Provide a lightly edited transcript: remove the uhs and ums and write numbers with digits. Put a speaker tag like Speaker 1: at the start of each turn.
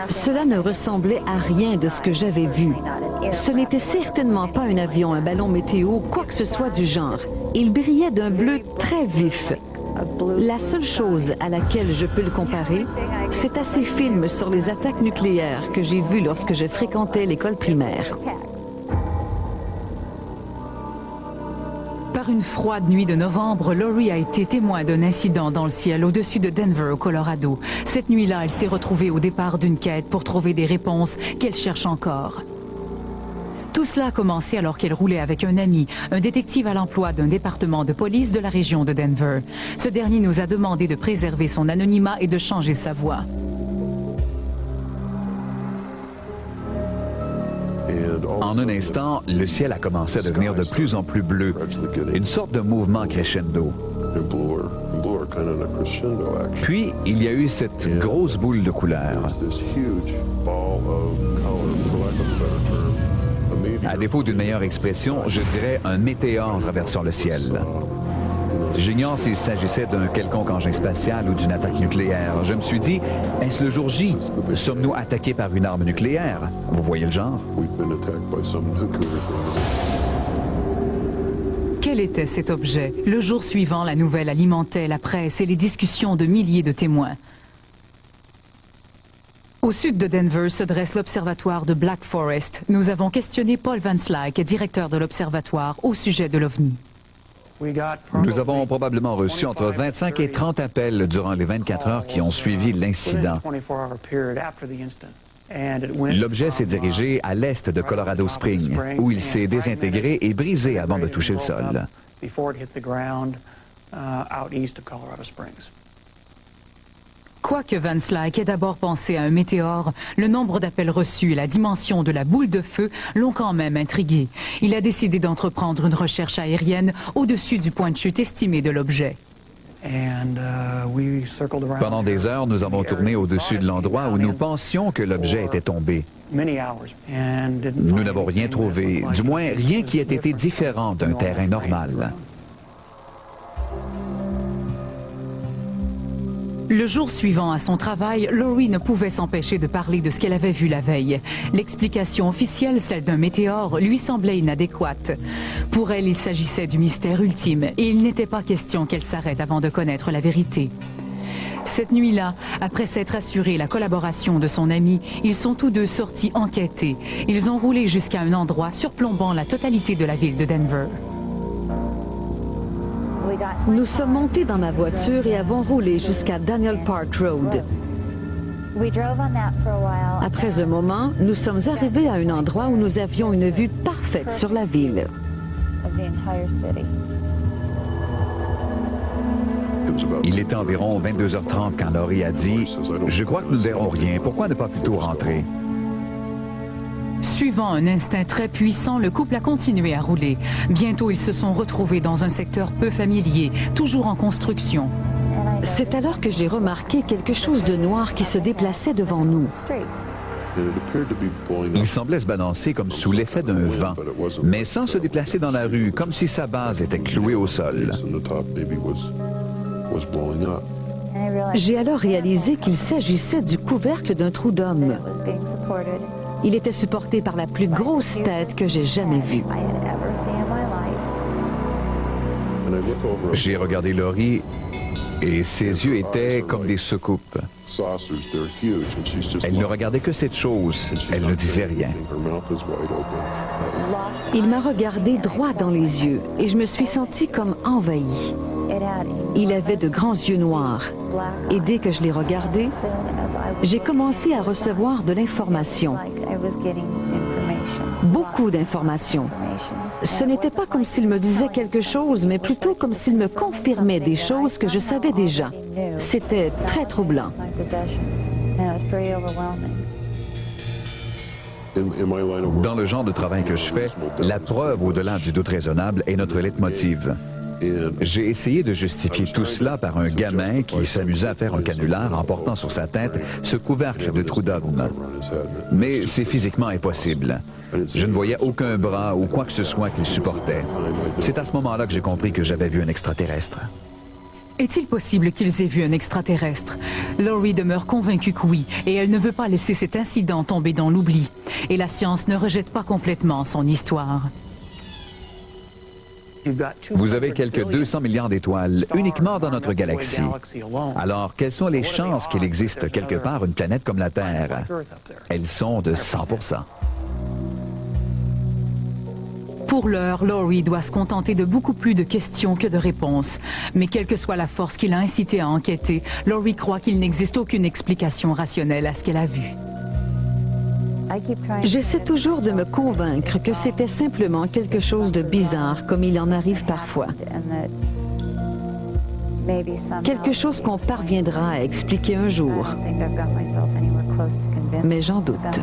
Speaker 1: Cela ne ressemblait à rien de ce que j'avais vu. Ce n'était certainement pas un avion, un ballon météo, quoi que ce soit du genre. Il brillait d'un bleu très vif. La seule chose à laquelle je peux le comparer, c'est à ces films sur les attaques nucléaires que j'ai vus lorsque je fréquentais l'école primaire.
Speaker 2: Par une froide nuit de novembre, Lori a été témoin d'un incident dans le ciel au-dessus de Denver, au Colorado. Cette nuit-là, elle s'est retrouvée au départ d'une quête pour trouver des réponses qu'elle cherche encore. Tout cela a commencé alors qu'elle roulait avec un ami, un détective à l'emploi d'un département de police de la région de Denver. Ce dernier nous a demandé de préserver son anonymat et de changer sa voix.
Speaker 3: En un instant, le ciel a commencé à devenir de plus en plus bleu, une sorte de mouvement crescendo. Puis, il y a eu cette grosse boule de couleur. À défaut d'une meilleure expression, je dirais un météore traversant le ciel. J'ignore s'il s'agissait d'un quelconque engin spatial ou d'une attaque nucléaire. Je me suis dit, est-ce le jour J? Sommes-nous attaqués par une arme nucléaire? Vous voyez le genre?
Speaker 2: Quel était cet objet? Le jour suivant, la nouvelle alimentait la presse et les discussions de milliers de témoins. Au sud de Denver se dresse l'observatoire de Black Forest. Nous avons questionné Paul Van Slyke, directeur de l'observatoire, au sujet de l'OVNI.
Speaker 3: Nous avons probablement reçu entre 25 et 30 appels durant les 24 heures qui ont suivi l'incident. L'objet s'est dirigé à l'est de Colorado Springs, où il s'est désintégré et brisé avant de toucher le sol.
Speaker 2: Quoique Van Slyke ait d'abord pensé à un météore, le nombre d'appels reçus et la dimension de la boule de feu l'ont quand même intrigué. Il a décidé d'entreprendre une recherche aérienne au-dessus du point de chute estimé de l'objet.
Speaker 3: Pendant des heures, nous avons tourné au-dessus de l'endroit où nous pensions que l'objet était tombé. Nous n'avons rien trouvé, du moins rien qui ait été différent d'un terrain normal.
Speaker 2: Le jour suivant à son travail, Lori ne pouvait s'empêcher de parler de ce qu'elle avait vu la veille. L'explication officielle, celle d'un météore, lui semblait inadéquate. Pour elle, il s'agissait du mystère ultime et il n'était pas question qu'elle s'arrête avant de connaître la vérité. Cette nuit-là, après s'être assuré la collaboration de son ami, ils sont tous deux sortis enquêter. Ils ont roulé jusqu'à un endroit surplombant la totalité de la ville de Denver.
Speaker 1: Nous sommes montés dans ma voiture et avons roulé jusqu'à Daniel Park Road. Après un moment, nous sommes arrivés à un endroit où nous avions une vue parfaite sur la ville.
Speaker 3: Il était environ 22h30 quand Lori a dit « Je crois que nous ne verrons rien. Pourquoi ne pas plutôt rentrer? »
Speaker 2: Suivant un instinct très puissant, le couple a continué à rouler. Bientôt, ils se sont retrouvés dans un secteur peu familier, toujours en construction.
Speaker 1: C'est alors que j'ai remarqué quelque chose de noir qui se déplaçait devant nous.
Speaker 3: Il semblait se balancer comme sous l'effet d'un vent, mais sans se déplacer dans la rue, comme si sa base était clouée au sol.
Speaker 1: J'ai alors réalisé qu'il s'agissait du couvercle d'un trou d'homme. Il était supporté par la plus grosse tête que j'ai jamais vue.
Speaker 3: J'ai regardé Lori et ses yeux étaient comme des soucoupes. Elle ne regardait que cette chose. Elle ne disait rien.
Speaker 1: Il m'a regardé droit dans les yeux et je me suis sentie comme envahie. Il avait de grands yeux noirs et dès que je l'ai regardé, j'ai commencé à recevoir de l'information. Beaucoup d'informations. Ce n'était pas comme s'il me disait quelque chose, mais plutôt comme s'il me confirmait des choses que je savais déjà. C'était très troublant.
Speaker 3: Dans le genre de travail que je fais, la preuve au-delà du doute raisonnable est notre leitmotiv. J'ai essayé de justifier tout cela par un gamin qui s'amusait à faire un canular en portant sur sa tête ce couvercle de trou d'homme. Mais c'est physiquement impossible. Je ne voyais aucun bras ou quoi que ce soit qu'il supportait. C'est à ce moment-là que j'ai compris que j'avais vu un extraterrestre.
Speaker 2: Est-il possible qu'ils aient vu un extraterrestre? Laurie demeure convaincue que oui, et elle ne veut pas laisser cet incident tomber dans l'oubli. Et la science ne rejette pas complètement son histoire.
Speaker 3: Vous avez quelques 200 milliards d'étoiles uniquement dans notre galaxie. Alors, quelles sont les chances qu'il existe quelque part une planète comme la Terre? Elles sont de 100%.
Speaker 2: Pour l'heure, Laurie doit se contenter de beaucoup plus de questions que de réponses. Mais quelle que soit la force qui l'a incité à enquêter, Laurie croit qu'il n'existe aucune explication rationnelle à ce qu'elle a vu.
Speaker 1: J'essaie toujours de me convaincre que c'était simplement quelque chose de bizarre, comme il en arrive parfois. Quelque chose qu'on parviendra à expliquer un jour. Mais j'en doute.